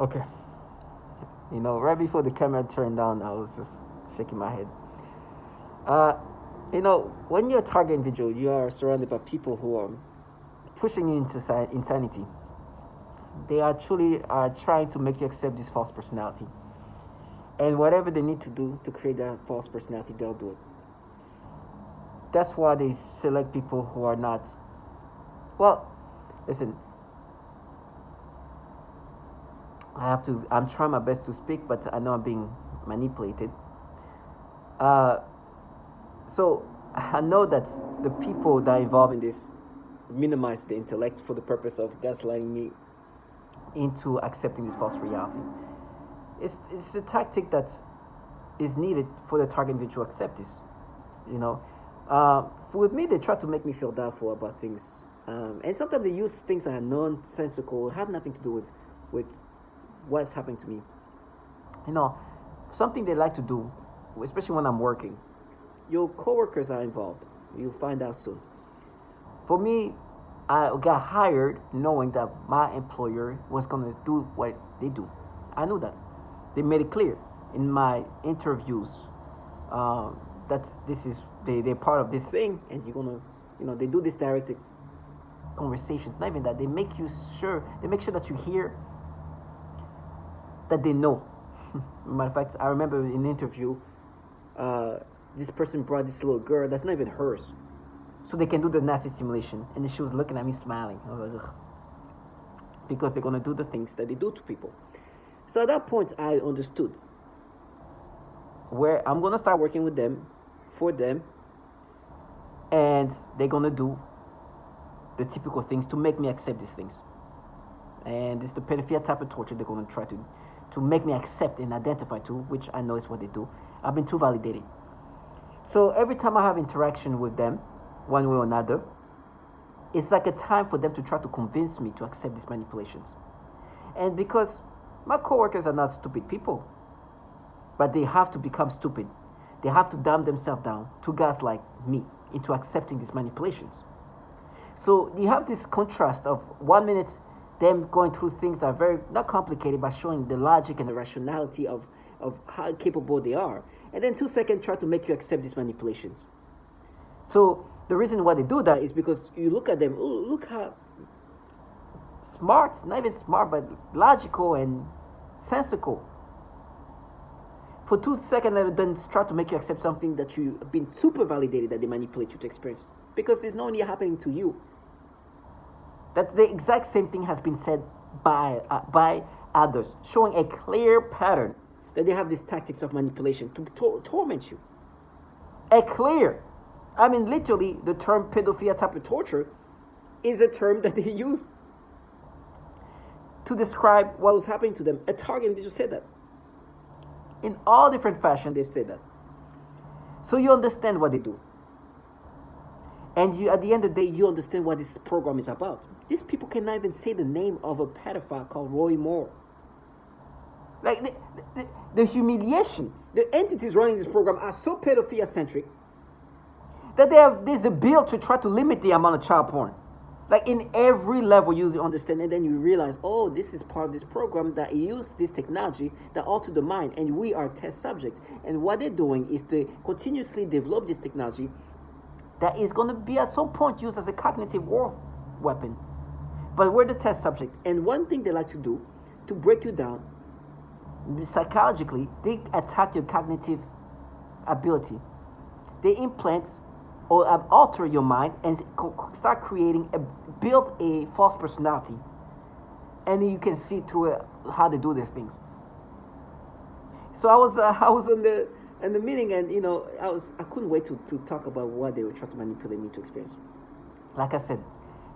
Okay. Right before the camera turned on, I was just shaking my head. Uh, when you're a target individual, you are surrounded by people who are pushing you into insanity. They are truly trying to make you accept this false personality. And whatever they need to do to create that false personality, they'll do it. That's why they select people who are not. Well, listen, I'm trying my best to speak, but I know I'm being manipulated. Uh, so I know that the people that are involved in this minimize the intellect for the purpose of gaslighting me into accepting this false reality. It's a tactic that is needed for the target individual to accept this. You know, with me, they try to make me feel doubtful about things, and sometimes they use things that are nonsensical, have nothing to do with what's happening to me. You know, something they like to do, especially when I'm working. Your coworkers are involved. You'll find out soon. For me, I got hired knowing that my employer was gonna do what they do. I knew that. They made it clear in my interviews uh, that this is they're part of this thing, and you're gonna, they do this direct conversations. Not even that, they make sure that you hear that they know. Matter of fact, I remember in an interview, uh, this person brought this little girl that's not even hers, so they can do the nasty simulation. And then she was looking at me smiling. I was like, ugh. Because they're gonna do the things that they do to people. So at that point, I understood where I'm gonna start working with them, for them, and they're gonna do the typical things to make me accept these things. And it's the pedophilia type of torture they're gonna try to make me accept and identify to, which I know is what they do. I've been too validated. So every time I have interaction with them, one way or another, it's like a time for them to try to convince me to accept these manipulations. And because my coworkers are not stupid people, but they have to become stupid. They have to dumb themselves down to guys like me into accepting these manipulations. So you have this contrast of 1 minute them going through things that are very not complicated by showing the logic and the rationality of how capable they are. And then 2 seconds try to make you accept these manipulations. So the reason why they do that is because you look at them, oh, look how smart, not even smart, but logical and sensical. For 2 seconds, they then try to make you accept something that you've been super validated that they manipulate you to experience. Because it's not only happening to you. That the exact same thing has been said by others, showing a clear pattern that they have these tactics of manipulation to torment you. A clear, I mean, literally, the term pedophilia type of torture is a term that they use to describe what was happening to them. A target individual said that. In all different fashion, they've said that. So you understand what they do. And you, at the end of the day, you understand what this program is about. These people cannot even say the name of a pedophile called Roy Moore. Like the humiliation, the entities running this program are so pedophilia-centric that there's a bill to try to limit the amount of child porn. Like in every level you understand, and then you realize, oh, this is part of this program that uses this technology that alter the mind, and we are test subjects. And what they're doing is to continuously develop this technology that is going to be at some point used as a cognitive war weapon. But we're the test subject, and one thing they like to do to break you down psychologically, they attack your cognitive ability. They implant or alter your mind and start creating build a false personality, and you can see through it how they do these things. So I was in the meeting, and I couldn't wait to talk about what they were trying to manipulate me to experience. Like I said,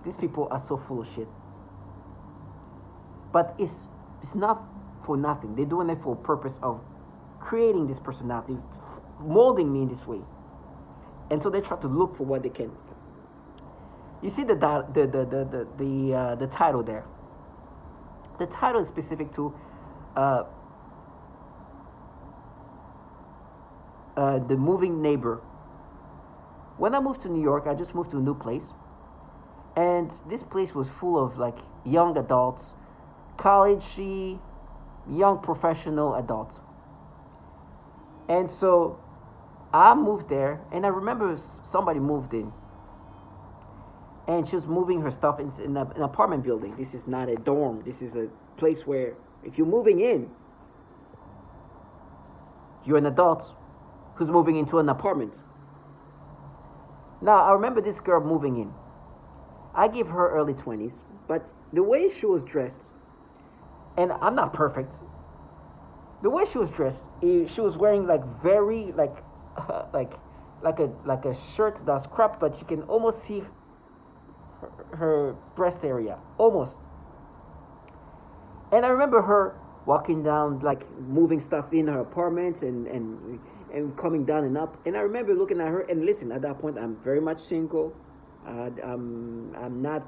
these people are so full of shit, but it's not for nothing. They're doing it for a purpose of creating this personality, molding me in this way. And so they try to look for what they can. You see the title there. The title is specific to the moving neighbor. When I moved to New York, I just moved to a new place, and this place was full of like young adults, college-y, young professional adult. And so I moved there, and I remember somebody moved in, and she was moving her stuff in an apartment building. This is not a dorm. This is a place where if you're moving in, you're an adult who's moving into an apartment. Now, I remember this girl moving in. I give her early 20s, but the way she was dressed, and I'm not perfect, the way she was dressed, she was wearing like very like a shirt that's cropped, but you can almost see her breast area, almost. And I remember her walking down, like moving stuff in her apartment and coming down and up. And I remember looking at her, and listen, at that point, I'm very much single. I'm not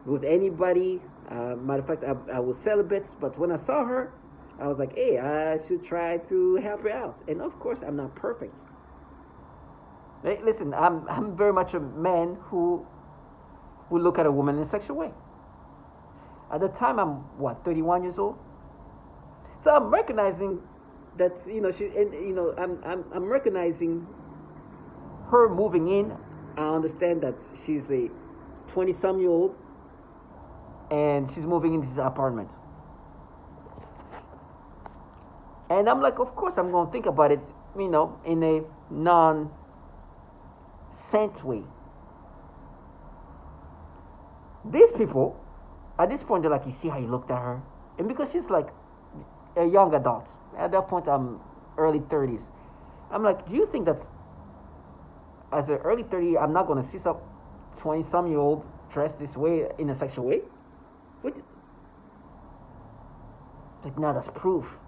with anybody. Matter of fact, I was celibate. But when I saw her, I was like, hey, I should try to help her out. And of course, I'm not perfect. Hey, listen, I'm very much a man who will look at a woman in a sexual way. At the time, I'm 31 years old. So I'm recognizing that I'm recognizing her moving in. I understand that she's a 20-some-year-old, and she's moving into this apartment. And I'm like, of course, I'm going to think about it, in a non-sent way. These people, at this point, they're like, you see how you looked at her? And because she's like a young adult, at that point, I'm early 30s. I'm like, do you think that as an early 30, I'm not going to see some 20-some-year-old dressed this way in a sexual way? What? Like, no, that's proof.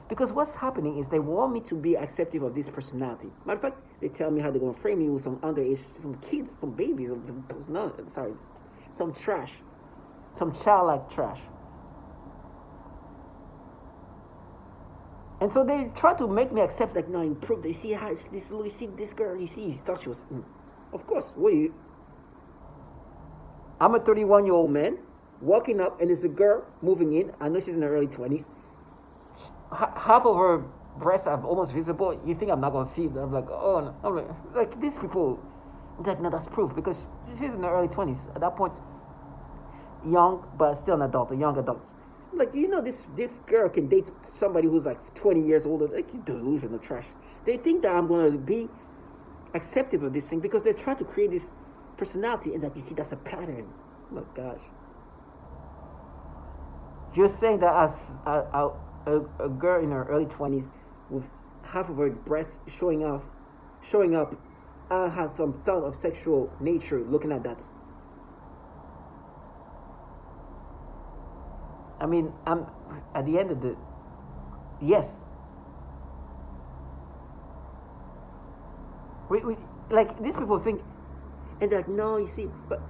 Because what's happening is they want me to be accepting of this personality. Matter of fact, they tell me how they're going to frame me with some underage, some kids, some babies, some trash. Some childlike trash. And so they try to make me accept, like, no, improve. You see how you see this girl, you thought she was, of course, I'm a 31-year-old man walking up, and there's a girl moving in. I know she's in her early 20s. Half of her breasts are almost visible. You think I'm not going to see them? I'm like, oh, no. I'm like these people, like, no, that's proof, because she's in her early 20s. At that point, young, but still an adult, a young adult. Like, this girl can date somebody who's like 20 years older. Like, delusional trash. They think that I'm going to be acceptive of this thing because they're trying to create this personality, and that you see that's a pattern. Oh my gosh. You're saying that as a girl in her early 20s with half of her breasts showing up, I have some thought of sexual nature looking at that. I mean, I'm at the end of the yes. We like these people think, and they're like, no, you see, but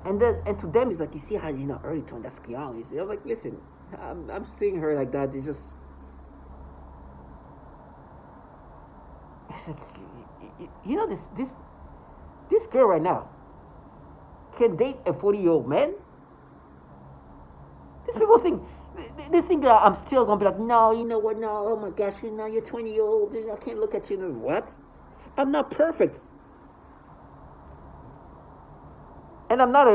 and to them it's like, you see how early 20s, that's young. You see, I'm like, listen, I'm seeing her like that. It's just, it's like, this girl right now can date a 40-year-old man. These people think, they think that I'm still gonna be like, no, you know what? No, oh my gosh, you're 20-year-old. I can't look at you. What? I'm not perfect, and I'm not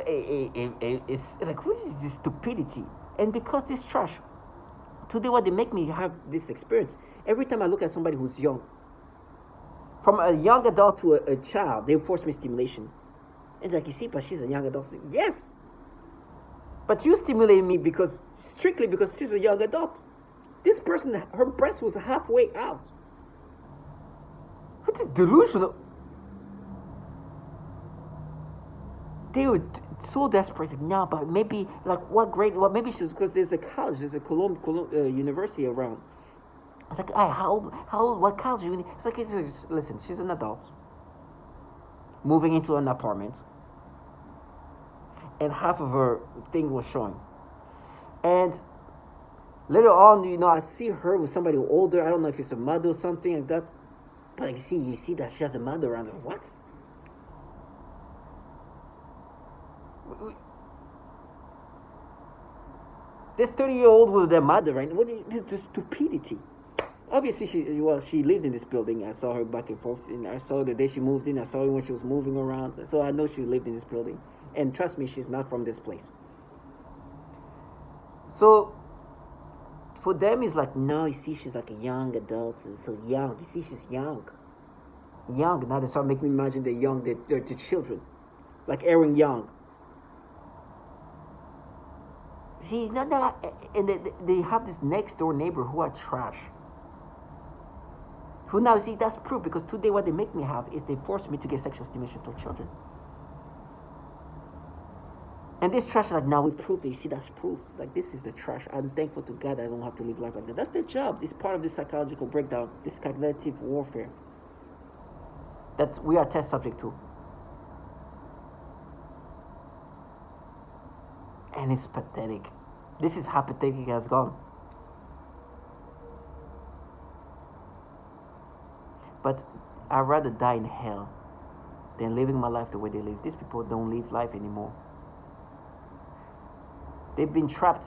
it's like, what is this stupidity? And because this trash, today what they make me have this experience. Every time I look at somebody who's young, from a young adult to a child, they force me stimulation, and like, you see, but she's a young adult. Yes. But you stimulate me strictly because she's a young adult. This person, her breast was halfway out. What is delusional? They were so desperate. No, but maybe, like, what grade? Well, maybe she's, because there's a college, there's a Cologne University around. It's like, how old, what college? It's like, listen, she's an adult moving into an apartment, and half of her thing was showing. And later on, I see her with somebody older. I don't know if it's a mother or something like that. But you see that she has a mother around her. What? This 30-year-old with their mother, right? What is the stupidity? Obviously, she lived in this building. I saw her back and forth, and I saw the day she moved in. I saw her when she was moving around, so I know she lived in this building. And trust me, she's not from this place. So for them, it's like, no, you see, she's like a young adult, so young. You see, she's young. Young. Now they start making me imagine they're young, they're children, like Aaron Young. See, no, and they have this next door neighbor who are trash. Who now, see, that's proof, because today what they make me have is they force me to get sexual stimulation to children. And this trash, like, now we prove it. You see, that's proof. Like, this is the trash. I'm thankful to God I don't have to live life like that. That's their job. It's part of this psychological breakdown, this cognitive warfare that we are test subject to. And it's pathetic. This is how pathetic it has gone. But I'd rather die in hell than living my life the way they live. These people don't live life anymore. They've been trapped